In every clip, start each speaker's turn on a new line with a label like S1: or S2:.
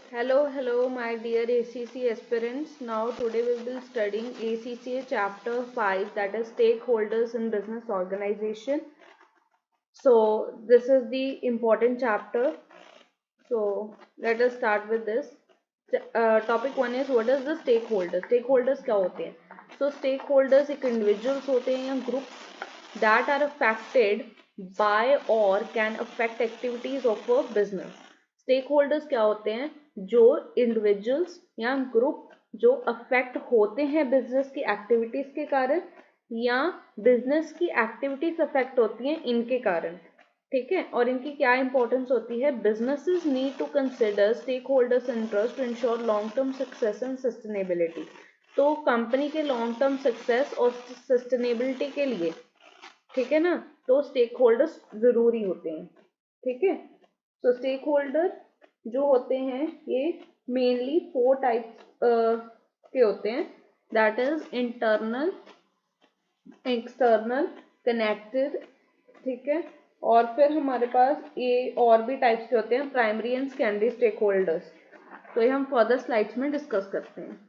S1: Hello, my dear ACC aspirants. Now, today we will be studying ACCA chapter 5, that is stakeholders in business organization. So, this is the important chapter. So, let us start with this. Topic 1 is what is the stakeholders? Stakeholders क्या होते हैं? So, stakeholders एक individuals होते हैं या groups that are affected by or can affect activities of a business. Stakeholders क्या होते हैं? जो individuals या group जो affect होते हैं business की activities के कारण या business की activities affect होती हैं इनके कारण. ठीक है, और इनकी क्या इंपॉर्टेंस होती है? Businesses need to consider stakeholders interest to ensure long term success and sustainability. तो कंपनी के लॉन्ग टर्म सक्सेस और सस्टेनेबिलिटी के लिए, ठीक है ना, तो स्टेक होल्डर्स जरूरी होते हैं. ठीक है, तो स्टेक होल्डर जो होते हैं ये मेनली 4 टाइप्स के होते हैं, that is internal, external, connected. ठीक है, और फिर हमारे पास ये और भी टाइप्स के होते हैं, primary and secondary stakeholders. तो ये हम फर्दर स्लाइड्स में डिस्कस करते हैं.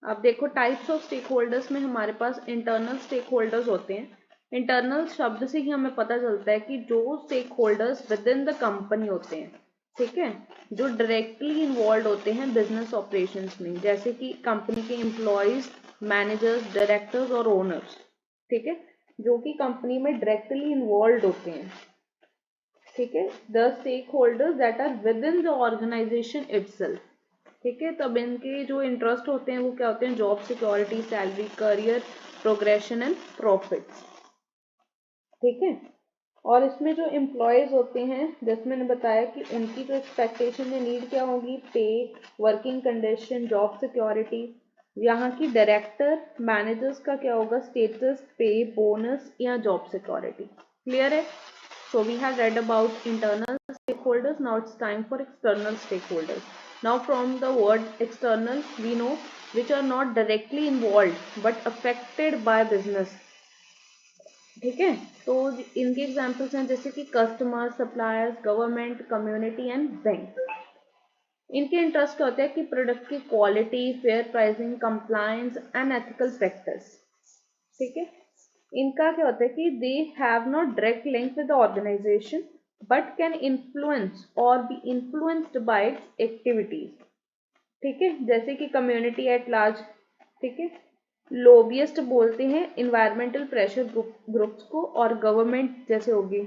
S1: अब देखो, टाइप्स ऑफ स्टेक होल्डर्स में हमारे पास इंटरनल स्टेक होल्डर्स होते हैं. इंटरनल शब्द से ही हमें पता चलता है कि जो stakeholders within the company होते हैं, ठीक है, जो डायरेक्टली इन्वॉल्व होते हैं बिजनेस ऑपरेशंस में, जैसे कि कंपनी के एम्प्लॉयज, मैनेजर्स, डायरेक्टर्स और ओनर्स. ठीक है, जो कि कंपनी में डायरेक्टली इन्वॉल्व होते हैं. ठीक है, the stakeholders that are within the organisation itself. ठीक है, तब इनके जो इंटरेस्ट होते हैं वो क्या होते हैं? Job security, salary, career progression and profits. ठीक है, और इसमें जो एम्प्लॉयज होते हैं, जैसे मैंने बताया कि उनकी जो एक्सपेक्टेशन या नीड क्या होगी? पे, वर्किंग कंडीशन, जॉब सिक्योरिटी. यहाँ की डायरेक्टर, मैनेजर्स का क्या होगा? स्टेटस, पे, बोनस या जॉब सिक्योरिटी. क्लियर है? So we have read about internal stakeholders. Now it's time for external stakeholders. Now from the word external we know which are not directly involved but affected by business. ठीक है, तो इनके examples हैं जैसे कि customer, suppliers, government, community and bank. इनके interest क्या होता है? कि प्रोडक्ट की quality, fair pricing, compliance and ethical practice. ठीक है, इनका क्या होता है कि they have not direct link with the organisation but can influence और be influenced by its activities. ठीक है, जैसे कि कम्युनिटी एट लार्ज. ठीक है, लोबियस्ट बोलते हैं इन्वायरमेंटल प्रेशर ग्रुप्स को, और गवर्नमेंट जैसे होगी.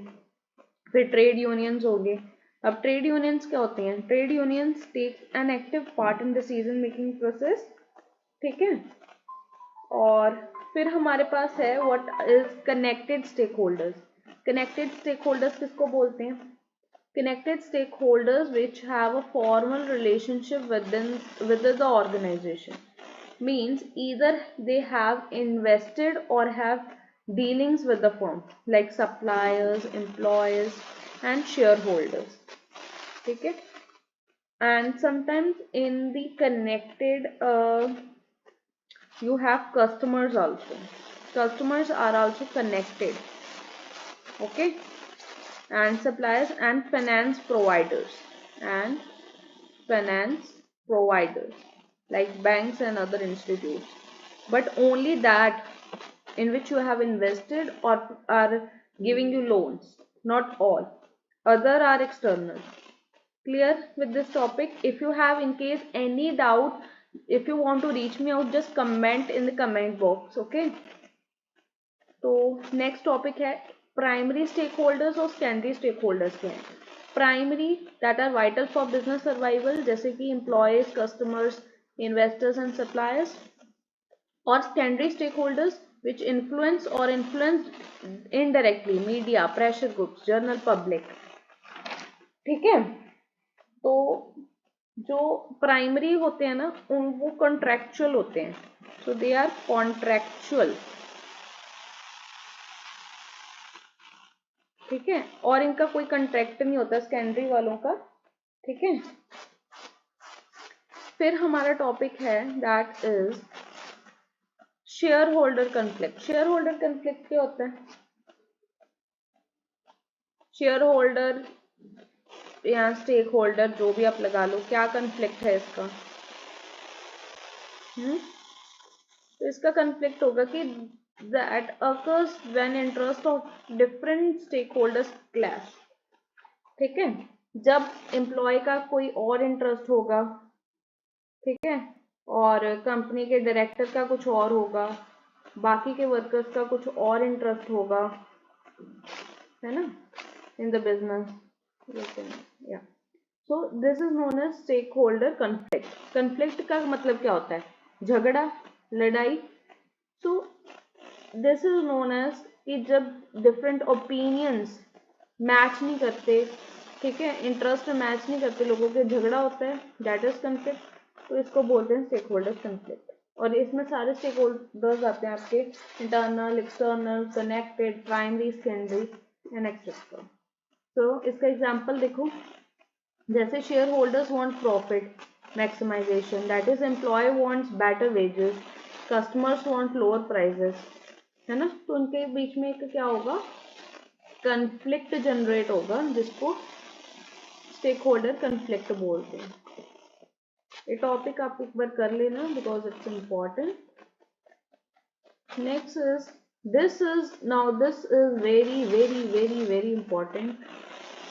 S1: फिर ट्रेड यूनियंस हो गए. अब ट्रेड यूनियंस क्या होते हैं? Trade unions take an active part in decision making process. ठीक है, और फिर हमारे पास है what is connected stakeholders. Connected stakeholders किसको बोलते हैं? Connected stakeholders which have a formal relationship with the organization means either they have invested or have dealings with the firm like suppliers, employees and shareholders. ठीक है, and sometimes in the connected you have customers also. Customers are also connected. Okay, and suppliers and finance providers like banks and other institutes, but only that in which you have invested or are giving you loans, not all. Other are external. Clear with this topic? If you have in case any doubt, if you want to reach me out, just comment in the comment box. Okay, तो next topic है primary stakeholders और secondary stakeholders के हैं. Primary that are vital for business survival, जैसे कि employees, customers, investors and suppliers. और secondary stakeholders which influence और influenced indirectly, media, pressure groups, general public. ठीक है, तो जो प्राइमरी होते हैं ना, वो कॉन्ट्रैक्चुअल होते हैं. सो दे आर कॉन्ट्रैक्चुअल. ठीक है, और इनका कोई कंट्रैक्ट नहीं होता सेकेंडरी वालों का. ठीक है, फिर हमारा टॉपिक है that is share holder conflict. Share holder conflict क्या होता है? शेयर होल्डर या स्टेक होल्डर, जो भी आप लगा लो, क्या कन्फ्लिक्ट है इसका? तो इसका कन्फ्लिक्ट होगा कि that occurs when interest of different stakeholders clash. ठीक है, जब एम्प्लॉय का कोई और इंटरेस्ट होगा, ठीक है, और कंपनी के डायरेक्टर का कुछ और होगा, बाकी के वर्कर्स का कुछ और इंटरेस्ट होगा, है ना, इन द बिजनेस, या so this is known as stakeholder conflict. Conflict का मतलब क्या होता है? झगड़ा, लड़ाई। So this is known as कि जब डिफरेंट ओपिनियंस मैच नहीं करते, ठीक है, इंटरेस्ट मैच नहीं करते, लोगों के झगड़ा होता है, दैट इज कन्फ्लिक्ट। तो इसको बोलते हैं स्टेक होल्डर कन्फ्लिक्ट। और इसमें सारे स्टेक होल्डर्स आते हैं आपके, internal, external, connected, primary, secondary and etcetera. तो इसका एग्जांपल देखो, जैसे shareholders want profit maximisation, that is employee wants better wages, customers want lower prices, है ना। तो उनके बीच में एक क्या होगा? कन्फ्लिक्ट जनरेट होगा, जिसको स्टेक होल्डर कन्फ्लिक्ट बोलते हैं। ये टॉपिक आप एक बार कर लेना because it's important. Next is this is very very very very important,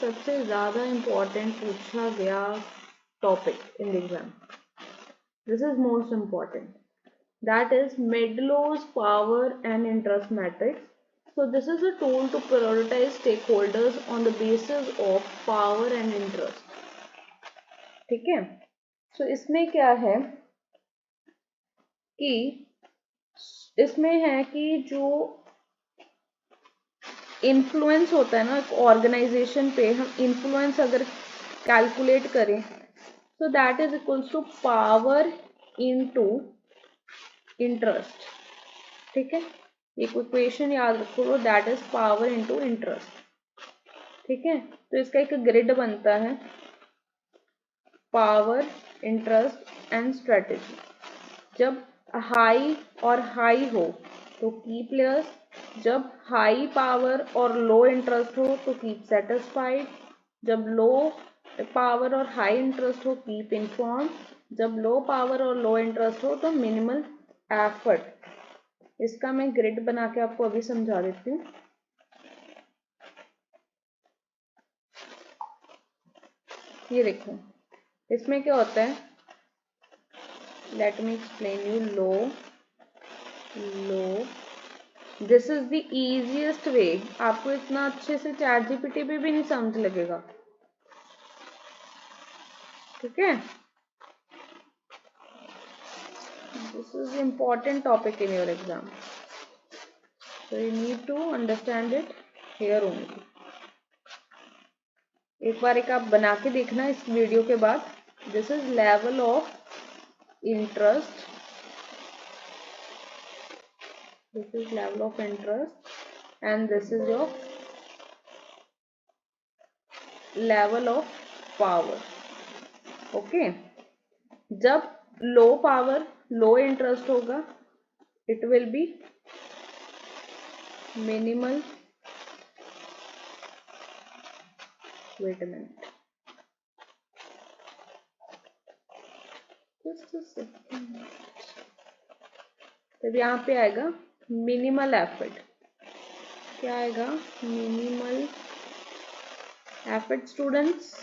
S1: सबसे ज्यादा इंपॉर्टेंट पूछा गया topic in the exam. This is most important, that is Medlow's power and interest matrix. So this is a tool to prioritize stakeholders on the basis of power and interest. ठीक है, so इसमें क्या है कि इसमें है कि जो इन्फ्लुएंस होता है ना एक ऑर्गेनाइजेशन पे, हम इन्फ्लुएंस अगर कैलकुलेट करें तो that is equals to power into interest. ठीक है, एक इक्वेशन याद रखो, that is power into interest. ठीक है, तो इसका एक ग्रिड बनता है, पावर, इंटरेस्ट एंड स्ट्रेटेजी। जब हाई और हाई हो तो कीप लेयर्स, जब हाई पावर और लो इंटरेस्ट हो तो कीप सेटिस्फाइड, जब लो पावर और हाई इंटरेस्ट हो कीप इन्फॉर्म, जब लो पावर और लो इंटरेस्ट हो तो मिनिमल एफर्ट। इसका मैं ग्रिड बना के आपको अभी समझा देती हूँ। ये देखो, इसमें क्या होता है, let me explain you. Low this is the easiest way, आपको इतना अच्छे से चैट जीपीटी पे भी नहीं समझ लगेगा। ठीक है, this is important topic in your exam, so you need to understand it here only. एक बार एक आप बना के देखना इस वीडियो के बाद। This is level of interest, this is level of interest and this is your level of power. Okay, जब लो पावर लो इंटरेस्ट होगा it will be minimal, wait a minute, तब यहाँ पे आएगा मिनिमल एफर्ट। क्या आएगा? Minimal effort students,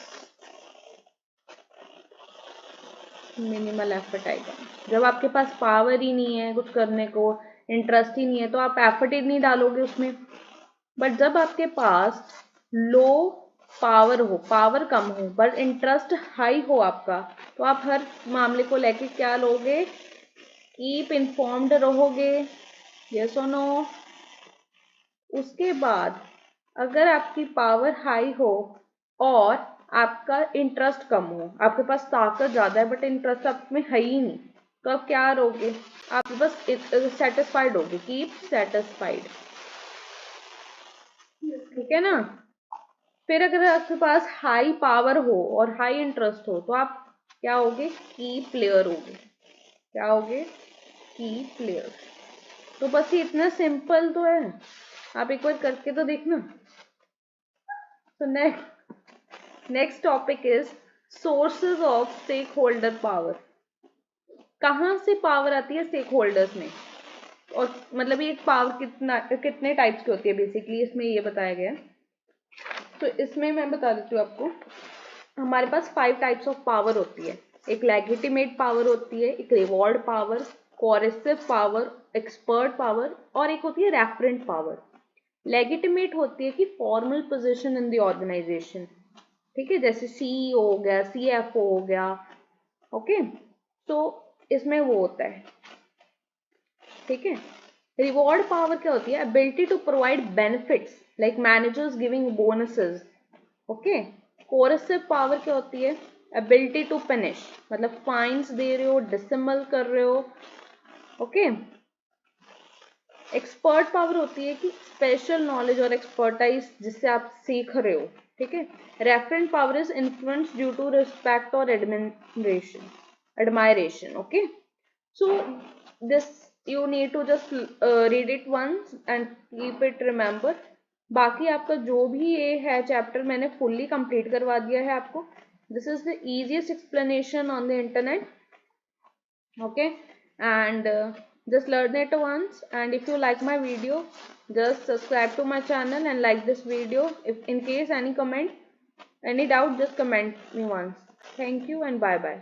S1: minimal effort आएगा। जब आपके पास पावर ही नहीं है कुछ करने को, इंटरेस्ट ही नहीं है, तो आप एफर्ट ही नहीं डालोगे उसमें। बट जब आपके पास लो पावर हो, पावर कम हो बट इंटरेस्ट हाई हो आपका, तो आप हर मामले को लेके क्या लोगे? कीप इन्फॉर्म्ड रहोगे, यस और नो। उसके बाद अगर आपकी पावर हाई हो और आपका इंटरेस्ट कम हो, आपके पास ताकत ज्यादा है बट इंटरेस्ट आप में है ही नहीं, तो आप क्या रहोगे? आप बस सेटिस्फाइड होगे, कीप सेटिस्फाइड। ठीक है ना। फिर अगर आपके पास हाई पावर हो और हाई इंटरेस्ट हो तो आप क्या होगे? की प्लेयर होगे। क्या होगे? की प्लेयर। तो बस ये इतना सिंपल तो है, आप एक बार करके तो देखना। तो next next topic is sources of stakeholder power. कहाँ से पावर आती है स्टेक होल्डर्स में, और मतलब ये पावर कितने टाइप्स की होती है बेसिकली इसमें ये बताया गया है। तो इसमें मैं बता देती हूँ आपको, हमारे पास 5 टाइप्स ऑफ पावर होती है। एक लेजिटिमेट पावर होती है, एक reward power, coercive power, expert power, और एक होती है रेफरेंट पावर। लेजिटिमेट होती है कि formal position in the organisation, ठीक है, जैसे सीईओ हो गया, सीएफओ हो गया, ओके। तो इसमें वो होता है, ठीक है। रिवॉर्ड पावर क्या होती है? Ability to provide benefits like managers giving bonuses, okay. Coercive power क्या होती है? एबिलिटी टू पनिश, मतलब फाइन्स दे रहे हो, डिसमल कर रहे हो, ओके। एक्सपर्ट पावर होती है कि स्पेशल नॉलेज और एक्सपर्टाइज जिससे आप सीख रहे हो, ठीक है। Referent power is influence due to respect और admiration, okay. So this you need to just read it once and keep it remember। बाकी आपका जो भी ये है चैप्टर मैंने फुल्ली कंप्लीट करवा दिया है आपको। This is the easiest explanation on the internet, okay, and just learn it once, and if you like my video just subscribe to my channel and like this video. If in case any comment, any doubt, just comment me once. Thank you and bye bye.